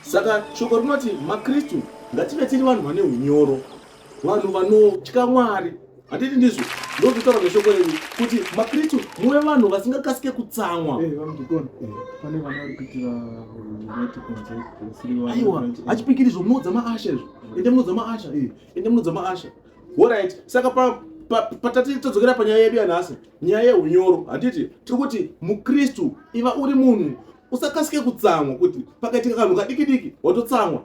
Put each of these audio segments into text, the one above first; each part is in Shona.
Saka shoko rinoti MaKristu ngative tiri vanhu vane unyoro, vanhu vanotya Mwari. Handiti ndizvo ndozvitaura neshoko redu kuti MaKristu muve vanhu vasingakasike kutsamwa. Aiwa, achipikirizwa munodza maasha izvo. Ende munodza maasha, ende munodza maasha. Alright, saka patati todzokera panyaya yedu yanhasi, nyaya yeunyoro. Handiti tiri kuti muKristu iva uri munhu usakasike kutsamwa, kuti pakaitika kanhu kadiki watotsamwa,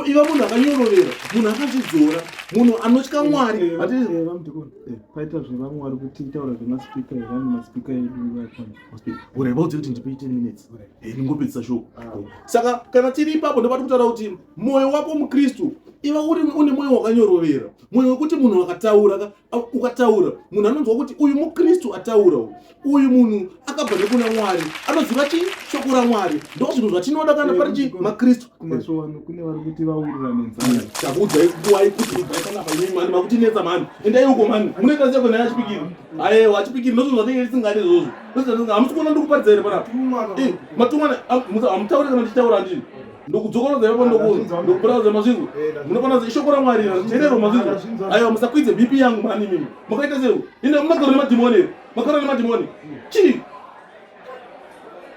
iva munhu akanyorovera, munhu akazvidzora, munhu anotya Mwari. Paita zvevamwe vari kutaura zvemaspika evanhu, maspika edu uraiva kuti ndipe 10 minutes ndingopedzisa shoko. Saka kana tiri ipapo ndobati kutaura kuti mwoyo wako muKristu iva une mwoyo wakanyorovera, mwoyo wekuti munhu ukataura munhu anonzwa kuti uyu muKristu ataura, uyu munhu akabva nekuna Mwari, anoziva shoko raMwari. Ndo zvinhu zvatinoda kana pari MaKristu. kumasowano kune vari kuti vaurira nenzara. Takuudzai kuwai kuti kana paimani makutinetsa mani, endai uko mani, munoita seko naye achipikiri. Aiwa, achipikiri ndozvo zvatinenge tisingadi izvozvo. Hamusi kuona ndikuparidza here panapa. Matumwa hamutauri kana ndichitaura handii. Ndokudzokorodza ipapo ndokupuraudza mazvingu. Munofanira ishoko raMwari terero mazvingu. Aiwa, musakwidze BP yangu mani mimi. Makaita sei? Ine makaro nemadhimoni here. Makaro nemadhimoni. Chii?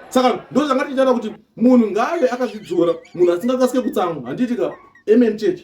Saka ndo zvangatichitaura kuti munhu ngaave akazvidzora, munhu asingakasike kutsamwa. Handiti ka? Amen church.